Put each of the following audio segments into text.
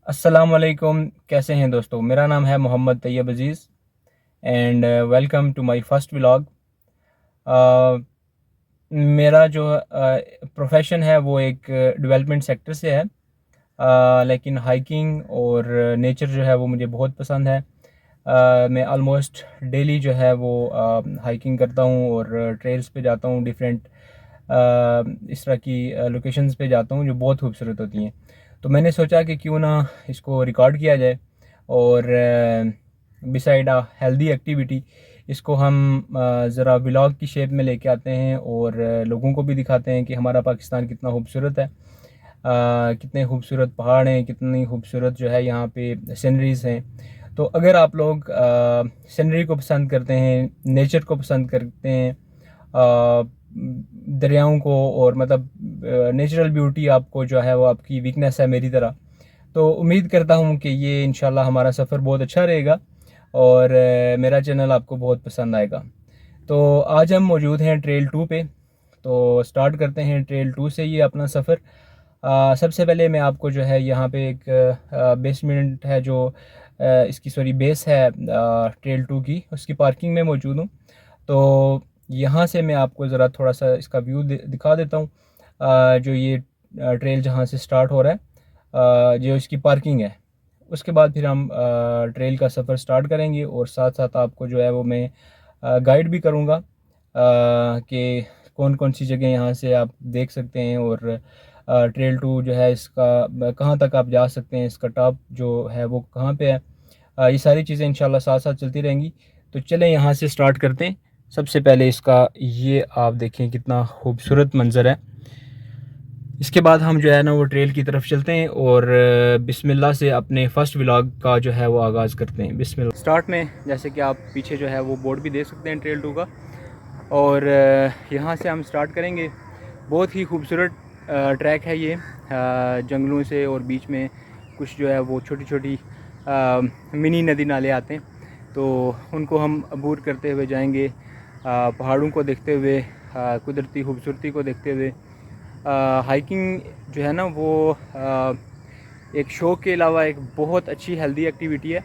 अस्सलाम वालेकुम। कैसे हैं दोस्तों? मेरा नाम है Mohammad Tayyab Aziz and welcome to my first vlog. मेरा जो प्रोफेशन है वो एक डेवलपमेंट सेक्टर से है, लेकिन हाइकिंग और नेचर जो है वो मुझे बहुत पसंद है। मैं ऑलमोस्ट डेली जो है वो हाइकिंग करता हूँ और ट्रेल्स पे जाता हूँ। डिफरेंट इस तरह की लोकेशंस पे जाता हूँ जो बहुत खूबसूरत होती हैं। तो मैंने सोचा कि क्यों ना इसको रिकॉर्ड किया जाए और बिसाइड आ हेल्दी एक्टिविटी इसको हम ज़रा व्लॉग की शेप में लेके आते हैं और लोगों को भी दिखाते हैं कि हमारा पाकिस्तान कितना खूबसूरत है। कितने खूबसूरत पहाड़ हैं, कितनी खूबसूरत जो है यहाँ पे सीनरीज़ हैं। तो अगर आप लोग सीनरी को पसंद करते हैं, नेचर को पसंद करते हैं, दरियाओं को, और मतलब नेचुरल ब्यूटी आपको जो है वो आपकी वीकनेस है मेरी तरह, तो उम्मीद करता हूँ कि ये इंशाल्लाह हमारा सफ़र बहुत अच्छा रहेगा और मेरा चैनल आपको बहुत पसंद आएगा। तो आज हम मौजूद हैं ट्रेल 2 पे। तो स्टार्ट करते हैं ट्रेल 2 से ये अपना सफ़र। सबसे पहले मैं आपको जो है यहाँ पे एक बेसमेंट है जो इसकी सॉरी बेस है ट्रेल 2 की, उसकी पार्किंग में मौजूद हूँ। तो यहाँ से मैं आपको ज़रा थोड़ा सा इसका व्यू दिखा देता हूँ। जो ये ट्रेल जहाँ से स्टार्ट हो रहा है, जो इसकी पार्किंग है, उसके बाद फिर हम ट्रेल का सफ़र स्टार्ट करेंगे और साथ साथ आपको जो है वो मैं गाइड भी करूँगा कि कौन कौन सी जगह यहाँ से आप देख सकते हैं और ट्रेल 2 जो है इसका कहाँ तक आप जा सकते हैं, इसका टॉप जो है वो कहाँ पे है। ये सारी चीज़ें इंशाल्लाह साथ साथ चलती रहेंगी। तो चलें यहाँ से स्टार्ट करते हैं। सबसे पहले इसका ये आप देखें कितना खूबसूरत मंज़र है। इसके बाद हम जो है ना वो ट्रेल की तरफ चलते हैं और बिस्मिल्लाह से अपने फ़र्स्ट व्लॉग का जो है वो आगाज़ करते हैं। बिस्मिल्लाह। स्टार्ट में जैसे कि आप पीछे जो है वो बोर्ड भी देख सकते हैं ट्रेल 2 का, और यहाँ से हम स्टार्ट करेंगे। बहुत ही खूबसूरत ट्रैक है ये, जंगलों से, और बीच में कुछ जो है वो छोटी छोटी मिनी नदी नाले आते हैं, तो उनको हम अबूर करते हुए जाएंगे, पहाड़ों को देखते हुए, कुदरती खूबसूरती को देखते हुए। हाइकिंग जो है ना वो एक शौक़ के अलावा एक बहुत अच्छी हेल्दी एक्टिविटी है,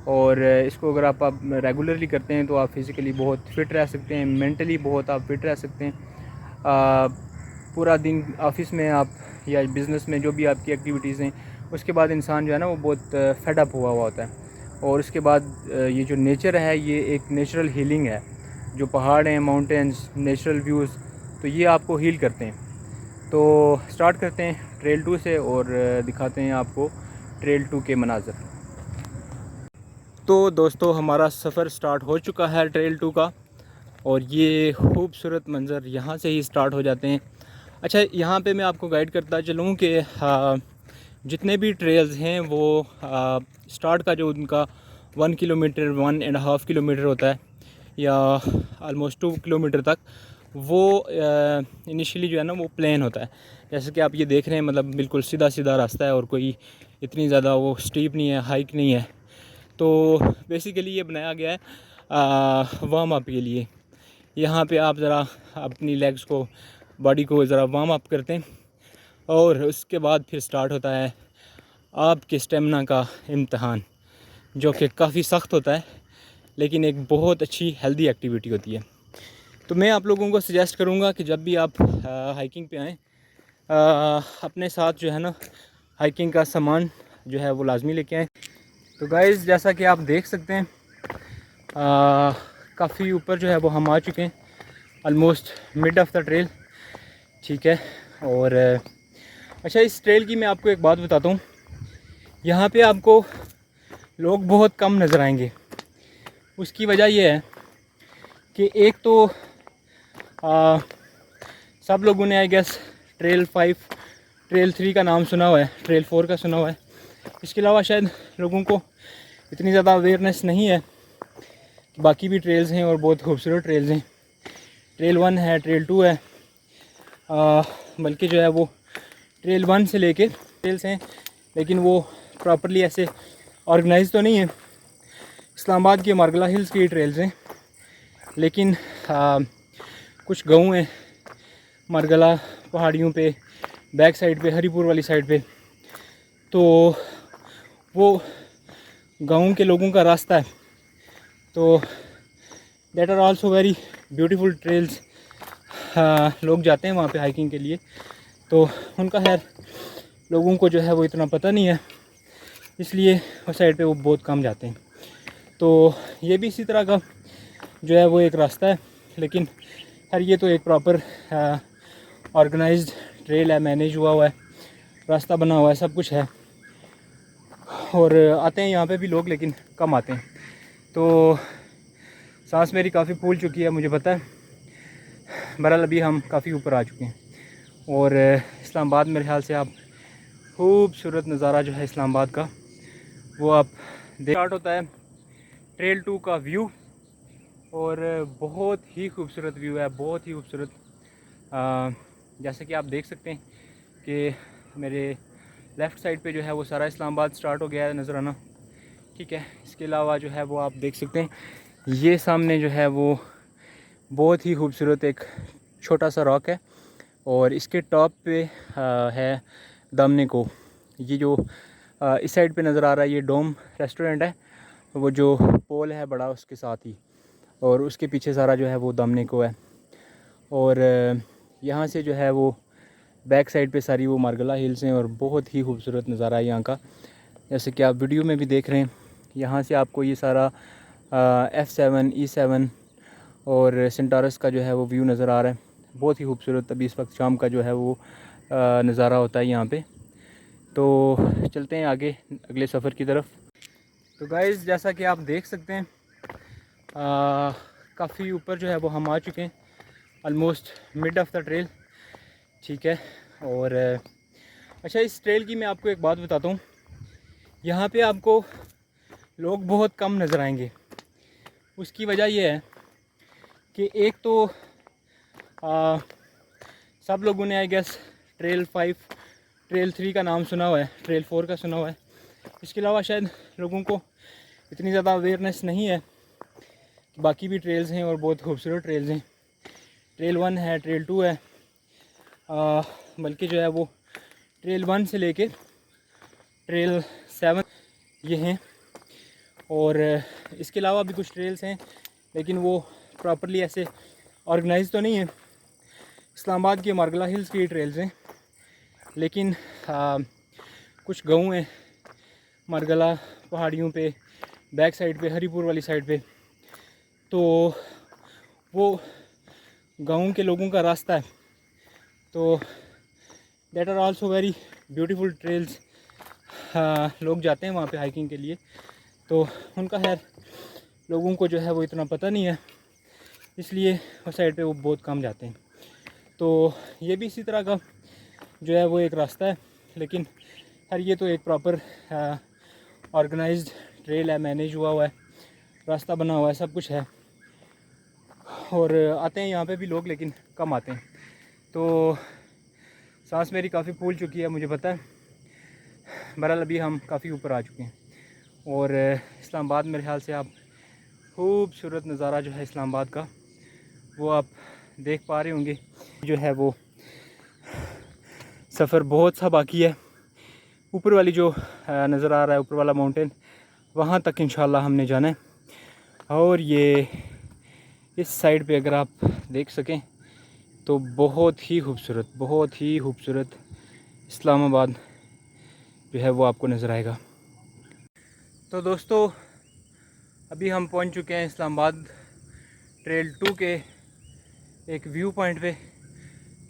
और इसको अगर आप रेगुलरली करते हैं तो आप फिज़िकली बहुत फ़िट रह सकते हैं, मेंटली बहुत आप फिट रह सकते हैं। पूरा दिन ऑफिस में आप या बिज़नेस में जो भी आपकी एक्टिविटीज़ हैं, उसके बाद इंसान जो है ना वो बहुत फेड अप हुआ होता है, और उसके बाद ये जो नेचर है ये एक नेचुरल हीलिंग है। जो पहाड़ हैं, माउंटेन्स, नेचुरल व्यूज़, तो ये आपको हील करते हैं। तो स्टार्ट करते हैं ट्रेल 2 से और दिखाते हैं आपको ट्रेल 2 के मनाज़र। तो दोस्तों हमारा सफ़र स्टार्ट हो चुका है ट्रेल 2 का, और ये खूबसूरत मंज़र यहाँ से ही स्टार्ट हो जाते हैं। अच्छा, यहाँ पे मैं आपको गाइड करता चलूँ कि जितने भी ट्रेल्स हैं वो स्टार्ट का जो उनका 1 किलोमीटर 1.5 किलोमीटर होता है, या आलमोस्ट 2 किलोमीटर तक, वो इनिशियली जो है ना वो प्लेन होता है। जैसे कि आप ये देख रहे हैं, मतलब बिल्कुल सीधा सीधा रास्ता है और कोई इतनी ज़्यादा वो स्टीप नहीं है, हाइक नहीं है। तो बेसिकली ये बनाया गया है वार्म अप के लिए। यहाँ पे आप ज़रा अपनी लेग्स को, बॉडी को ज़रा वार्म अप करते हैं, और उसके बाद फिर स्टार्ट होता है आपके स्टेमिना का इम्तहान, जो कि काफ़ी सख्त होता है, लेकिन एक बहुत अच्छी हेल्दी एक्टिविटी होती है। तो मैं आप लोगों को सजेस्ट करूँगा कि जब भी आप हाइकिंग पे आएँ, अपने साथ जो है ना हाइकिंग का सामान जो है वो लाजमी लेके आएँ। तो गाइज़, जैसा कि आप देख सकते हैं, काफ़ी ऊपर जो है वो हम आ चुके हैं, almost mid of the trail. ठीक है, और अच्छा, इस ट्रेल की मैं आपको एक बात बताता हूँ। यहाँ पे आपको लोग बहुत कम नज़र आएंगे। उसकी वजह यह है कि एक तो सब लोगों ने आई गेस ट्रेल 5, ट्रेल 3 का नाम सुना हुआ है, ट्रेल 4 का सुना हुआ है। इसके अलावा शायद लोगों को इतनी ज़्यादा अवेयरनेस नहीं है कि बाकी भी ट्रेल्स हैं और बहुत खूबसूरत ट्रेल्स हैं। ट्रेल 1 है, ट्रेल 2 है, बल्कि जो है वो ट्रेल 1 से लेके ट्रेल्स हैं, लेकिन वो प्रॉपरली ऐसे ऑर्गेनाइज तो नहीं है। इस्लामाबाद के मारगला हिल्स की ट्रेल्स हैं, लेकिन कुछ गाँव हैं मारगला पहाड़ियों पे, बैक साइड पे, हरीपुर वाली साइड पे, तो वो गाँव के लोगों का रास्ता है। तो that are also very beautiful trails. लोग जाते हैं वहाँ पे हाइकिंग के लिए, तो उनका खैर लोगों को जो है वो इतना पता नहीं है, इसलिए उस साइड पे वो बहुत कम जाते हैं। तो ये भी इसी तरह का जो है वो एक रास्ता है, लेकिन खैर ये तो एक प्रॉपर ऑर्गेनाइज्ड ट्रेल है, मैनेज हुआ है, रास्ता बना हुआ है, सब कुछ है। और आते हैं यहाँ पे भी लोग, लेकिन कम आते हैं। तो सांस मेरी काफ़ी फूल चुकी है, मुझे पता है। बहरहाल अभी हम काफ़ी ऊपर आ चुके हैं और इस्लामाबाद मेरे ख्याल से आप खूबसूरत नज़ारा जो है इस्लामाबाद का वो आप स्टार्ट होता है ट्रेल 2 का व्यू, और बहुत ही खूबसूरत व्यू है, बहुत ही खूबसूरत। जैसे कि आप देख सकते हैं कि मेरे लेफ़्ट साइड पे जो है वो सारा इस्लामाबाद स्टार्ट हो गया है नज़र आना, ठीक है। इसके अलावा जो है वो आप देख सकते हैं ये सामने जो है वो बहुत ही खूबसूरत एक छोटा सा रॉक है, और इसके टॉप पे है दामने को। ये जो इस साइड पे नज़र आ रहा है ये डोम रेस्टोरेंट है, वो जो पोल है बड़ा उसके साथ ही, और उसके पीछे सारा जो है वो दामने को है। और यहाँ से जो है वो बैक साइड पे सारी वो मार्गला हिल्स हैं, और बहुत ही खूबसूरत नज़ारा है यहाँ का। जैसे कि आप वीडियो में भी देख रहे हैं, यहाँ से आपको ये सारा F7 E7 और सेंटारस का जो है वो व्यू नज़र आ रहा है, बहुत ही खूबसूरत। अभी इस वक्त शाम का जो है वो नज़ारा होता है यहाँ पे। तो चलते हैं आगे अगले सफ़र की तरफ। तो गाइज़ जैसा कि आप देख सकते हैं काफ़ी ऊपर जो है वो हम आ चुके हैं, almost mid of the trail, ठीक है। और अच्छा, इस ट्रेल की मैं आपको एक बात बताता हूँ, यहाँ पे आपको लोग बहुत कम नज़र आएंगे। उसकी वजह यह है कि एक तो सब लोगों ने आई गेस ट्रेल 5 ट्रेल 3 का नाम सुना हुआ है, ट्रेल 4 का सुना हुआ है। इसके अलावा शायद लोगों को इतनी ज़्यादा अवेयरनेस नहीं है कि बाकी भी ट्रेल्स हैं और बहुत खूबसूरत ट्रेल्स हैं। ट्रेल 1 है, ट्रेल 2 है, बल्कि जो है वो ट्रेल 1 से लेके ट्रेल 7 ये हैं। और इसके अलावा भी कुछ ट्रेल्स हैं, लेकिन वो प्रॉपरली ऐसे ऑर्गेनाइज तो नहीं है। इस्लामाबाद के मार्गला हिल्स की ट्रेल्स हैं, लेकिन कुछ गाँव हैं मार्गला पहाड़ियों पे, बैक साइड पे, हरीपुर वाली साइड पे, तो वो गाँव के लोगों का रास्ता है। तो that are also very beautiful trails. लोग जाते हैं वहाँ पे हाइकिंग के लिए, तो उनका खैर लोगों को जो है वो इतना पता नहीं है, इसलिए उस साइड पे वो बहुत कम जाते हैं। तो ये भी इसी तरह का जो है वो एक रास्ता है, लेकिन खैर ये तो एक प्रॉपर ऑर्गेनाइज्ड ट्रेल है, मैनेज हुआ है, रास्ता बना हुआ है, सब कुछ है। और आते हैं यहाँ पे भी लोग, लेकिन कम आते हैं। तो सांस मेरी काफ़ी फूल चुकी है, मुझे पता है। बहरहाल अभी हम काफ़ी ऊपर आ चुके हैं और इस्लामाबाद मेरे ख्याल से आप खूबसूरत नज़ारा जो है इस्लामाबाद का वो आप देख पा रहे होंगे। जो है वो सफ़र बहुत सा बाकी है। ऊपर वाली जो नज़र आ रहा है, ऊपर वाला माउंटेन, वहाँ तक इंशाल्लाह हमने जाना है। और ये इस साइड पे अगर आप देख सकें तो बहुत ही खूबसूरत इस्लामाबाद जो है वो आपको नज़र आएगा। तो दोस्तों अभी हम पहुंच चुके हैं इस्लामाबाद ट्रेल 2 के एक व्यू पॉइंट पे,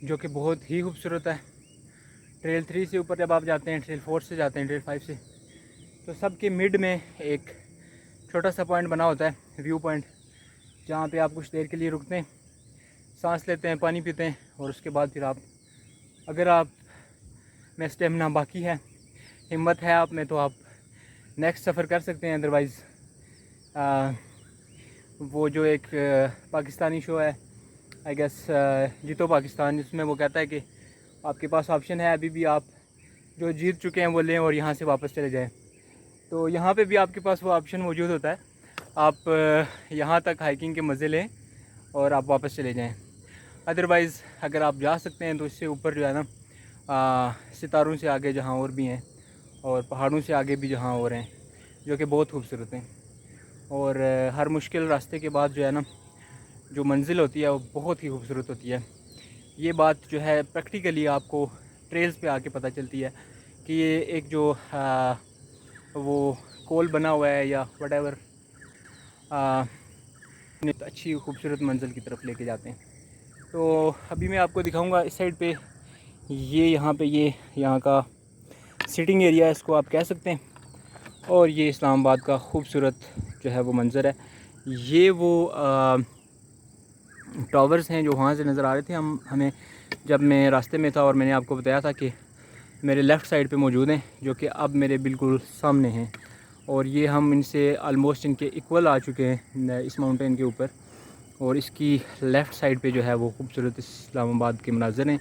जो कि बहुत ही खूबसूरत है। ट्रेल 3 से ऊपर जब आप जाते हैं, ट्रेल 4 से जाते हैं, ट्रेल 5 से, तो सबके मिड में एक छोटा सा पॉइंट बना होता है, व्यू पॉइंट, जहाँ पे आप कुछ देर के लिए रुकते हैं, सांस लेते हैं, पानी पीते हैं, और उसके बाद फिर आप, अगर आप में स्टेमिना बाकी है, हिम्मत है आप में, तो आप नेक्स्ट सफ़र कर सकते हैं। अदरवाइज़ वो जो एक पाकिस्तानी शो है आई गेस जीतो पाकिस्तान, जिसमें वो कहता है कि आपके पास ऑप्शन है, अभी भी आप जो जीत चुके हैं वो लें और यहाँ से वापस चले जाएं। तो यहाँ पे भी आपके पास वो ऑप्शन मौजूद होता है, आप यहाँ तक हाइकिंग के मज़े लें और आप वापस चले जाएं। अदरवाइज़ अगर आप जा सकते हैं तो इससे ऊपर जो है ना सितारों से आगे जहाँ और भी हैं, और पहाड़ों से आगे भी जहाँ और हैं जो कि बहुत खूबसूरत हैं। और हर मुश्किल रास्ते के बाद जो है ना, जो मंजिल होती है वो बहुत ही खूबसूरत होती है। ये बात जो है प्रैक्टिकली आपको ट्रेल्स पे आके पता चलती है कि ये एक जो वो कोल बना हुआ है या वटेवर अच्छी खूबसूरत मंजिल की तरफ लेके जाते हैं। तो अभी मैं आपको दिखाऊंगा इस साइड पे, ये यहाँ का सिटिंग एरिया है, इसको आप कह सकते हैं। और ये इस्लामाबाद का खूबसूरत जो है वो मंज़र है। ये वो टावर्स हैं जो वहाँ से नज़र आ रहे थे हमें जब मैं रास्ते में था, और मैंने आपको बताया था कि मेरे लेफ़्ट साइड पे मौजूद हैं, जो कि अब मेरे बिल्कुल सामने हैं। और ये हम इनसे आलमोस्ट इनके इक्वल आ चुके हैं इस माउंटेन के ऊपर। और इसकी लेफ़्ट साइड पे जो है वो खूबसूरत इस्लामाबाद के मनाज़र हैं।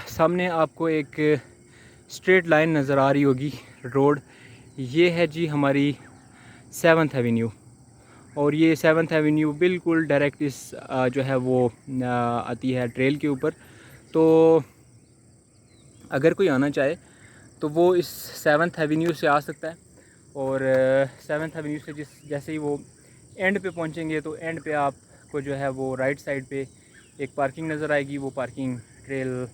सामने आपको एक स्ट्रेट लाइन नज़र आ रही होगी रोड, ये है जी हमारी 7th एवेन्यू। और ये 7th एवेन्यू बिल्कुल डायरेक्ट इस जो है वो आती है ट्रेल के ऊपर। तो अगर कोई आना चाहे तो वो इस 7th एवेन्यू से आ सकता है। और 7th एवेन्यू से जैसे ही वो एंड पे पहुंचेंगे तो एंड पे आपको जो है वो राइट साइड पे एक पार्किंग नज़र आएगी। वो पार्किंग ट्रेल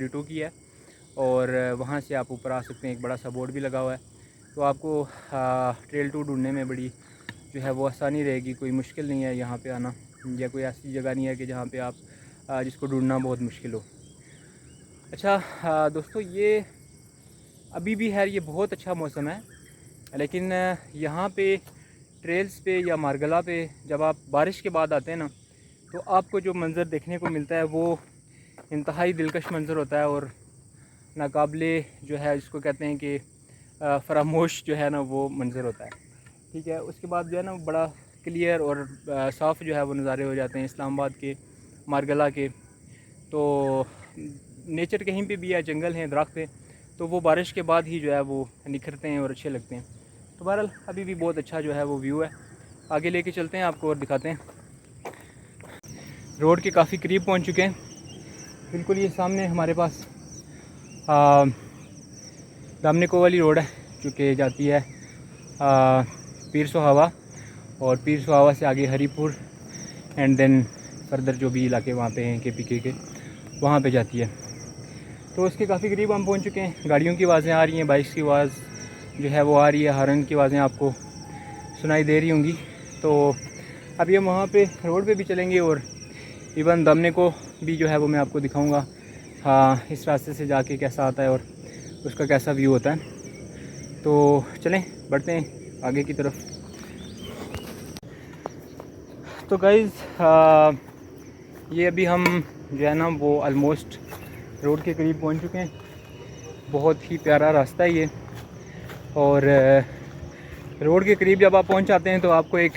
2 की है, और वहाँ से आप ऊपर आ सकते हैं। एक बड़ा सा बोर्ड भी लगा हुआ है, तो आपको ट्रेल 2 ढूंढने में बड़ी जो है वो आसानी रहेगी। कोई मुश्किल नहीं है यहाँ पे आना, या कोई ऐसी जगह नहीं है कि जहाँ पे आप जिसको ढूंढना बहुत मुश्किल हो। अच्छा दोस्तों, ये अभी भी है, ये बहुत अच्छा मौसम है, लेकिन यहाँ पे ट्रेल्स पे या मारगला पे जब आप बारिश के बाद आते हैं ना, तो आपको जो मंज़र देखने को मिलता है वो इंतहाई दिलकश मंज़र होता है। और नाकाबिले जो है जिसको कहते हैं कि फरामोश जो है ना वो मंज़र होता है। ठीक है, उसके बाद जो है ना बड़ा क्लियर और साफ़ जो है वो नज़ारे हो जाते हैं इस्लामाबाद के, मारगला के। तो नेचर कहीं पे भी है, जंगल हैं, दरख्त हैं, तो वो बारिश के बाद ही जो है वो निखरते हैं और अच्छे लगते हैं। तो बहरहाल अभी भी बहुत अच्छा जो है वो व्यू है। आगे लेके चलते हैं आपको और दिखाते हैं। रोड के काफ़ी करीब पहुंच चुके हैं। बिल्कुल ये सामने हमारे पास दामनिको वाली रोड है जो कि जाती है पीर सुहावा, और पीर सुहावा से आगे हरीपुर एंड देन फर्दर जो भी इलाके वहाँ पे हैं KPK के, वहाँ पे जाती है। तो उसके काफ़ी करीब हम पहुँच चुके हैं। गाड़ियों की आवाज़ें आ रही हैं, बाइक्स की आवाज़ जो है वो आ रही है, हॉर्न की आवाज़ें आपको सुनाई दे रही होंगी। तो अभी हम वहाँ पे रोड पे भी चलेंगे और इवन दामनिको भी जो है वो मैं आपको दिखाऊंगा। हाँ, इस रास्ते से जाके कैसा आता है और उसका कैसा व्यू होता है। तो चलें बढ़ते हैं आगे की तरफ। तो गाइज़ ये अभी हम जो है ना वो ऑलमोस्ट रोड के करीब पहुंच चुके हैं। बहुत ही प्यारा रास्ता है ये। और रोड के करीब जब आप पहुंच जाते हैं तो आपको एक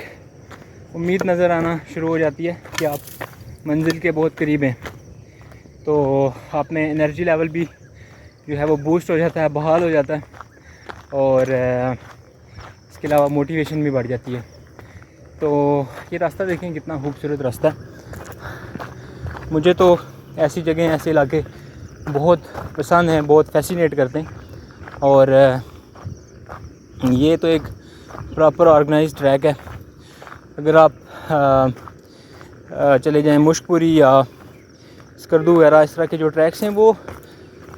उम्मीद नज़र आना शुरू हो जाती है कि आप मंजिल के बहुत करीब हैं। तो आप में एनर्जी लेवल भी जो है वो बूस्ट हो जाता है, बहाल हो जाता है, और इसके अलावा मोटिवेशन भी बढ़ जाती है। तो ये रास्ता देखें कितना खूबसूरत रास्ता है। मुझे तो ऐसी जगह, ऐसे इलाके बहुत पसंद हैं, बहुत फैसिनेट करते हैं। और ये तो एक प्रॉपर ऑर्गेनाइज ट्रैक है। अगर आप चले जाएं मुश्कपुरी या स्कर्दू वगैरह, इस तरह के जो ट्रैक्स हैं, वो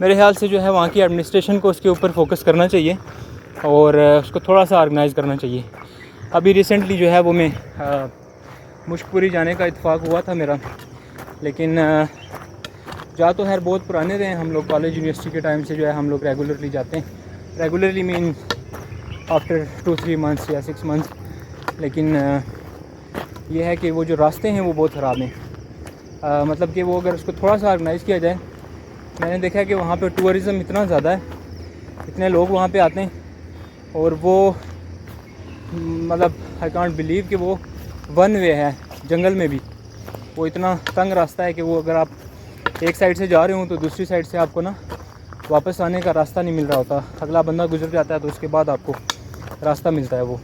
मेरे ख्याल से जो है वहाँ की एडमिनिस्ट्रेशन को उसके ऊपर फोकस करना चाहिए और उसको थोड़ा सा ऑर्गेनाइज़ करना चाहिए। अभी रिसेंटली जो है वो मैं मुश्कपुरी जाने का इत्तेफाक हुआ था मेरा, लेकिन जा तो खैर बहुत पुराने रहे हैं। हम लोग कॉलेज यूनिवर्सिटी के टाइम से जो है हम लोग रेगुलरली जाते हैं। रेगुलरली मीन आफ्टर 2-3 मंथ्स या 6 मंथ्स। लेकिन ये है कि वो जो रास्ते हैं वो बहुत ख़राब हैं। मतलब कि वो अगर उसको थोड़ा सा ऑर्गेनाइज़ किया जाए। मैंने देखा है कि वहाँ पे टूरिज़म इतना ज़्यादा है, इतने लोग वहाँ पे आते हैं, और वो मतलब आई कांट बिलीव कि वो 1 वे है जंगल में भी। वो इतना तंग रास्ता है कि वो अगर आप एक साइड से जा रहे हो तो दूसरी साइड से आपको ना वापस आने का रास्ता नहीं मिल रहा होता। अगला बंदा गुजर जाता है तो उसके बाद आपको रास्ता मिलता है वो।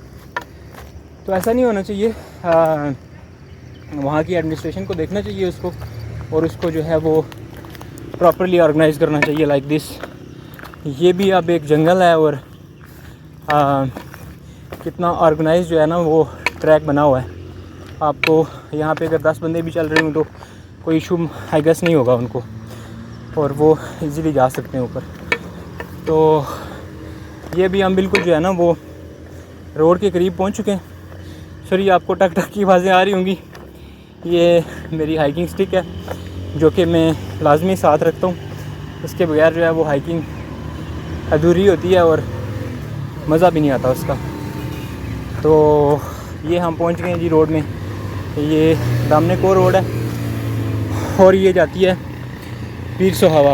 तो ऐसा नहीं होना चाहिए। वहाँ की एडमिनिस्ट्रेशन को देखना चाहिए उसको, और उसको जो है वो प्रॉपरली ऑर्गेनाइज़ करना चाहिए लाइक दिस। ये भी अब एक जंगल है और कितना ऑर्गेनाइज जो है ना वो ट्रैक बना हुआ है। आपको यहाँ पे अगर 10 बंदे भी चल रहे हों तो कोई इशू आई गेस नहीं होगा उनको, और वो इजीली जा सकते हैं ऊपर। तो ये भी हम बिल्कुल जो है ना वो रोड के करीब पहुँच चुके हैं। सॉरी, आपको टक टक की आवाज़ें आ रही होंगी। ये मेरी हाइकिंग स्टिक है जो कि मैं लाजमी साथ रखता हूँ, उसके बगैर जो है वो हाइकिंग अधूरी होती है और मज़ा भी नहीं आता उसका। तो ये हम पहुँच गए हैं जी रोड में। ये दामने को रोड है और ये जाती है पीर सोहावा।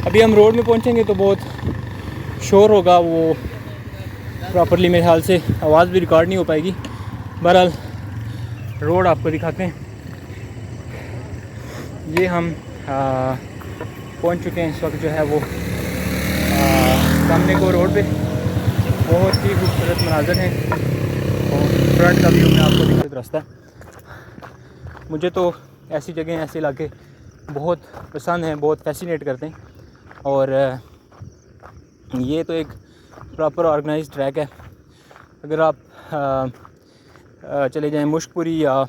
अभी हम रोड में पहुँचेंगे तो बहुत शोर होगा, वो प्रॉपरली मेरे ख्याल से आवाज़ भी रिकॉर्ड नहीं हो पाएगी। बहरहाल रोड आपको दिखाते हैं। ये हम पहुंच चुके हैं इस वक्त जो है वो सामने को रोड पे। बहुत ही खूबसूरत मनाज़र हैं और फ्रंट का व्यू मैं आपको दिखा रास्ता। मुझे तो ऐसी जगह, ऐसे इलाके बहुत पसंद हैं, बहुत फैसिनेट करते हैं। और ये तो एक प्रॉपर ऑर्गेनाइज ट्रैक है। अगर आप चले जाएं मुश्कपुरी या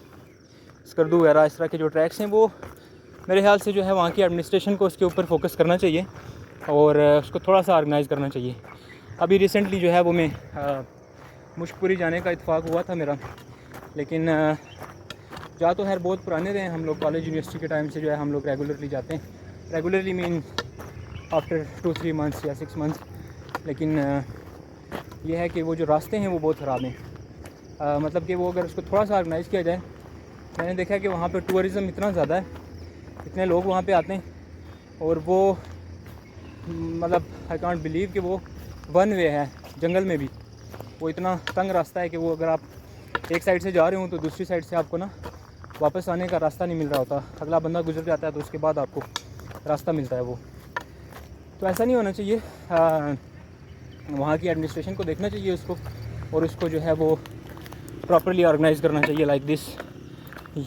स्कर्दू वगैरह, इस तरह के जो ट्रैक्स हैं, वो मेरे ख्याल से जो है वहाँ की एडमिनिस्ट्रेशन को उसके ऊपर फोकस करना चाहिए और उसको थोड़ा सा ऑर्गेनाइज़ करना चाहिए। अभी रिसेंटली जो है वो मैं मुश्कपुरी जाने का इत्तेफाक हुआ था मेरा, लेकिन जा तो खैर बहुत पुराने रहे हैं। हम लोग कॉलेज यूनिवर्सिटी के टाइम से जो है हम लोग रेगुलरली जाते हैं। रेगुलरली मीन आफ्टर 2-3 मंथ्स या 6 मंथ्स। लेकिन ये है कि वो जो रास्ते हैं वो बहुत ख़राब हैं। मतलब कि वो अगर उसको थोड़ा सा ऑर्गेनाइज़ किया जाए। मैंने देखा कि वहाँ पे टूरिज़म इतना ज़्यादा है, इतने लोग वहाँ पे आते हैं, और वो मतलब आई कांट बिलीव कि वो वन वे है जंगल में भी। वो इतना तंग रास्ता है कि वो अगर आप एक साइड से जा रहे हो तो दूसरी साइड से आपको ना वापस आने का रास्ता नहीं मिल रहा होता। अगला बंदा गुजर जाता है तो उसके बाद आपको रास्ता मिलता है वो। तो ऐसा नहीं होना चाहिए। वहाँ की एडमिनिस्ट्रेशन को देखना चाहिए उसको, और उसको जो है वो प्रॉपरली ऑर्गेनाइज़ करना चाहिए लाइक दिस।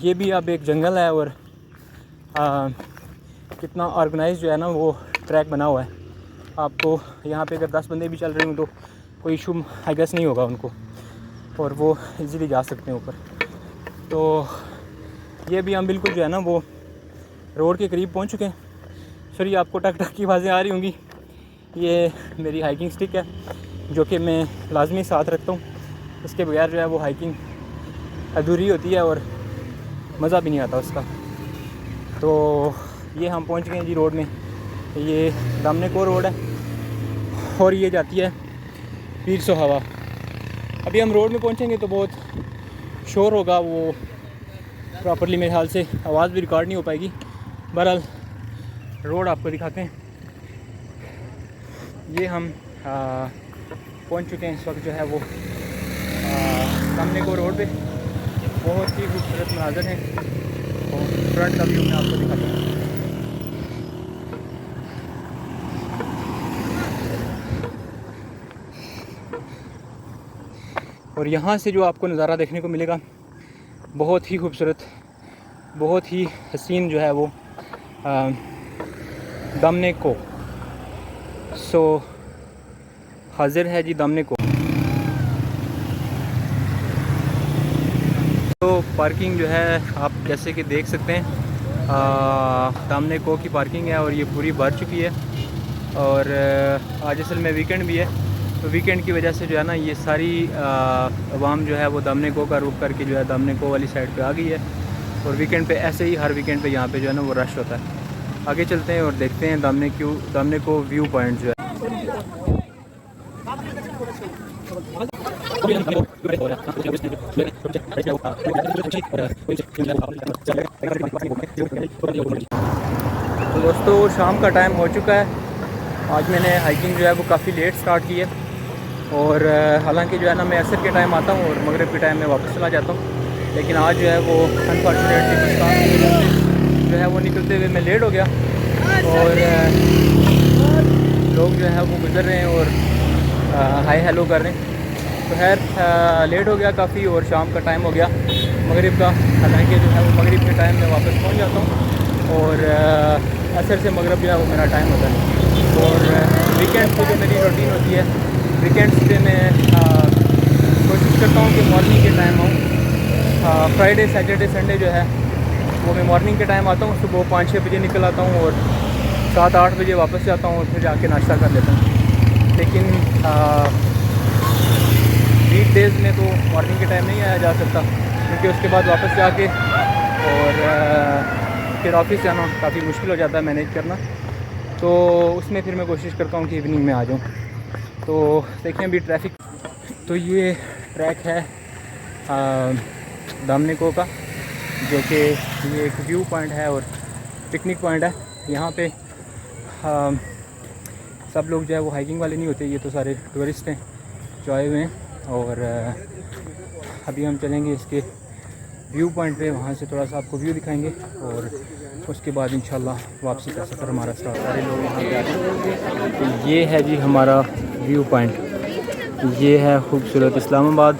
ये भी अब एक जंगल है और कितना ऑर्गेनाइज जो है ना वो ट्रैक बना हुआ है। आपको यहाँ पे अगर 10 बंदे भी चल रहे हों तो कोई इशू आई गेस नहीं होगा उनको, और वो इजीली जा सकते हैं ऊपर। तो ये भी हम बिल्कुल जो है ना वो रोड के करीब पहुँच चुके हैं। सॉरी, आपको टक टक की आवाज़ें आ रही होंगी। ये मेरी हाइकिंग स्टिक है जो कि मैं लाजमी साथ रखता हूँ, उसके बगैर जो है वो हाइकिंग अधूरी होती है और मज़ा भी नहीं आता उसका। तो ये हम पहुँच गए हैं जी रोड में। ये दामने को रोड है और ये जाती है पीर सोहावा। अभी हम रोड में पहुँचेंगे तो बहुत शोर होगा, वो प्रॉपरली मेरे ख्याल से आवाज़ भी रिकॉर्ड नहीं हो पाएगी। बहरहाल रोड आपको दिखाते हैं। ये हम पहुँच चुके हैं इस वक्त जो है वो सामने को रोड पे। बहुत ही खूबसूरत मनाज़र हैं और फ्रंट का व्यू मैं आपको दिखाता हूँ। और यहाँ से जो आपको नज़ारा देखने को मिलेगा बहुत ही खूबसूरत, बहुत ही हसीन जो है वो दामने को। सो हाजिर है जी दामने को। तो पार्किंग जो है आप जैसे कि देख सकते हैं, दामने को की पार्किंग है और ये पूरी भर चुकी है। और आज असल में वीकेंड भी है, तो वीकेंड की वजह से जो है ना ये सारी आवाम जो है वो दामने को का रुख करके जो है दामने को वाली साइड पे आ गई है। और वीकेंड पे ऐसे ही हर वीकेंड पे यहाँ पे जो है ना वो रश होता है। आगे चलते हैं और देखते हैं दामने को व्यू पॉइंट जो है। तो दोस्तों शाम का टाइम हो चुका है। आज मैंने हाइकिंग जो है वो काफ़ी लेट स्टार्ट की है, और हालांकि जो है ना मैं असर के टाइम आता हूँ और मगरिब के टाइम में वापस चला जाता हूँ, लेकिन आज जो है वो अनफॉर्चुनेटली कुछ काम की वजह से जो है वो निकलते हुए मैं लेट हो गया, और लोग जो है वो गुजर रहे हैं और हाय हेलो कर रहे हैं। तो खैर लेट हो गया काफ़ी और शाम का टाइम हो गया मगरिब का। हालांकि जो है वो मगरिब के टाइम में वापस पहुंच जाता हूं, और असर से मगरिब जो है वो मेरा टाइम होता है। और वीकेंड्स पे जो मेरी रूटीन होती है, वीकेंड्स पे मैं कोशिश करता हूँ कि मॉर्निंग के टाइम आऊँ। फ्राइडे सैटरडे संडे जो है वो मैं मॉर्निंग के टाइम आता हूँ, सुबह 5-6 बजे निकल आता हूँ और 7-8 बजे वापस जाता हूँ और फिर जाके नाश्ता कर लेता हूँ। लेकिन वीक डेज़ में तो मॉर्निंग के टाइम नहीं आया जा सकता, क्योंकि उसके बाद वापस जाके और फिर ऑफिस जाना काफ़ी मुश्किल हो जाता है मैनेज करना। तो उसमें फिर मैं कोशिश करता हूँ कि इवनिंग में आ जाऊँ। तो देखें अभी ट्रैफिक, तो ये ट्रैक है दामनिको का, जो कि ये एक व्यू पॉइंट है और पिकनिक पॉइंट है। यहाँ पे सब लोग जो है वो हाइकिंग वाले नहीं होते, ये तो सारे टूरिस्ट हैं जो आए हुए हैं। और अभी हम चलेंगे इसके व्यू पॉइंट पे, वहाँ से थोड़ा सा आपको व्यू दिखाएंगे और उसके बाद इंशाल्लाह वापसी का सफ़र हमारा स्टार्ट। सारे लोग यहाँ पे आते हैं। तो ये है जी हमारा व्यू पॉइंट, ये है खूबसूरत इस्लामाबाद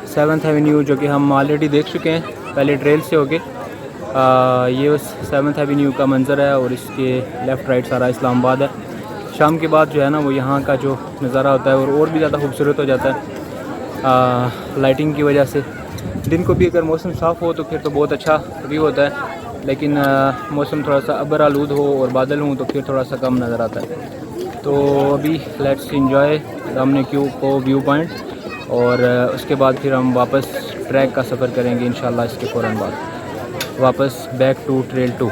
7th एवेन्यू, जो कि हम ऑलरेडी देख चुके हैं पहले ट्रेल से होके। ये उस 7th एवेन्यू का मंज़र है और इसके लेफ़्ट राइट सारा इस्लामाबाद है। शाम के बाद जो है ना वो यहाँ का जो नज़ारा होता है और भी ज़्यादा खूबसूरत हो जाता है लाइटिंग की वजह से। दिन को भी अगर मौसम साफ़ हो तो फिर तो बहुत अच्छा व्यू होता है, लेकिन मौसम थोड़ा सा अबर आलूद हो और बादल हों तो फिर थोड़ा सा कम नज़र आता है। तो अभी लेट्स इंजॉय दामनिको को व्यू पॉइंट, और उसके बाद फिर हम वापस ट्रैक का सफ़र करेंगे इंशाल्लाह। इसके फ़ौरन बाद वापस बैक टू ट्रेल 2।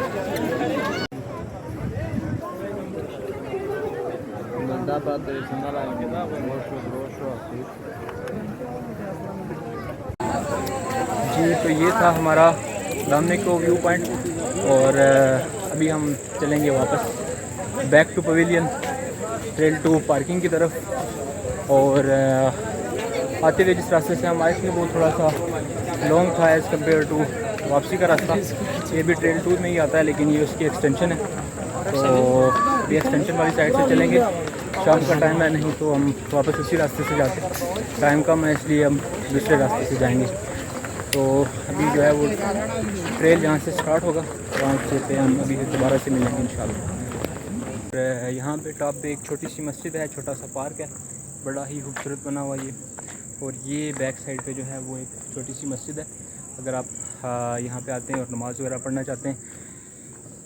जी तो ये था हमारा दामनिको व्यू पॉइंट, और अभी हम चलेंगे वापस back to pavilion trail 2 parking की तरफ। और आते हुए जिस रास्ते से हम आए थे वो थोड़ा सा लॉन्ग था एज़ कम्पेयर टू वापसी का रास्ता। ये भी ट्रेल 2 में ही आता है, लेकिन ये उसकी एक्सटेंशन है। तो ये एक्सटेंशन वाली साइड से चलेंगे। शाम का टाइम है, नहीं तो हम वापस उसी रास्ते से जाते। टाइम कम है इसलिए हम दूसरे रास्ते से जाएंगे। तो अभी जो है वो ट्रेल जहाँ से स्टार्ट होगा वहाँ से हम अभी दोबारा से मिलेंगे इंशाल्लाह। यहाँ पे टॉप पे एक छोटी सी मस्जिद है, छोटा सा पार्क है, बड़ा ही खूबसूरत बना हुआ ये। और ये बैक साइड पे जो है वो एक छोटी सी मस्जिद है। अगर आप यहाँ पे आते हैं और नमाज़ वगैरह पढ़ना चाहते हैं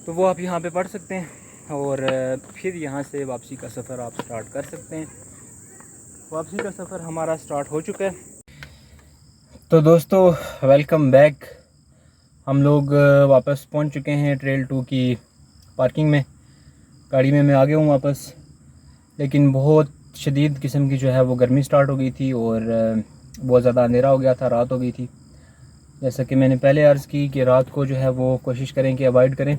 तो वो आप यहाँ पे पढ़ सकते हैं, और फिर यहाँ से वापसी का सफ़र आप स्टार्ट कर सकते हैं। वापसी का सफ़र हमारा स्टार्ट हो चुका है। तो दोस्तों वेलकम बैक। हम लोग वापस पहुँच चुके हैं ट्रेल 2 की पार्किंग में। गाड़ी में मैं आ गया हूँ वापस, लेकिन बहुत शदीद किस्म की जो है वो गर्मी स्टार्ट हो गई थी और बहुत ज़्यादा अंधेरा हो गया था, रात हो गई थी। जैसा कि मैंने पहले अर्ज़ की कि रात को जो है वो कोशिश करें कि अवॉइड करें,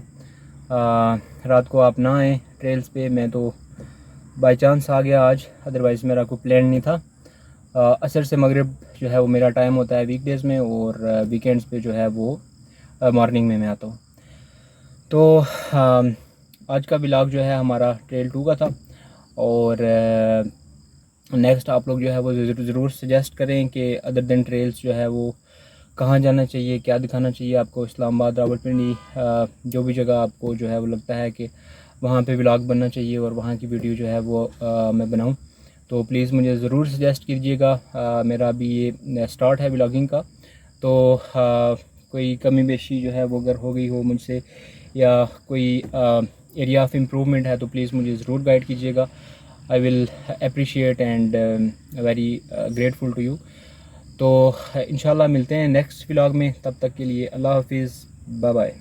रात को आप ना आएँ ट्रेल्स पे। मैं तो बाई चांस आ गया आज, अदरवाइज़ मेरा कोई प्लान नहीं था। असर से मगरिब जो है वो मेरा टाइम होता है वीकडेज़ में, और वीकेंड्स पे जो है वो मॉर्निंग में मैं आता हूँ। तो आज का व्लॉग जो है हमारा ट्रेल 2 का था, और नेक्स्ट आप लोग जो है वो ज़रूर सजेस्ट करें कि अदर दिन ट्रेल्स जो है वो कहाँ जाना चाहिए, क्या दिखाना चाहिए आपको। इस्लामाबाद, रावलपिंडी, जो भी जगह आपको जो है वो लगता है कि वहाँ पे व्लॉग बनना चाहिए और वहाँ की वीडियो जो है वो मैं बनाऊँ, तो प्लीज़ मुझे ज़रूर सजेस्ट कीजिएगा। मेरा अभी ये स्टार्ट है व्लॉगिंग का, तो कोई कमी बेशी जो है वो अगर हो गई हो मुझसे, या कोई एरिया ऑफ इम्प्रूवमेंट है तो प्लीज़ मुझे ज़रूर गाइड कीजिएगा। I will appreciate and very grateful to you. तो इंशाल्लाह मिलते हैं नेक्स्ट व्लॉग में, तब तक के लिए अल्लाह हाफिज़, बाय बाय।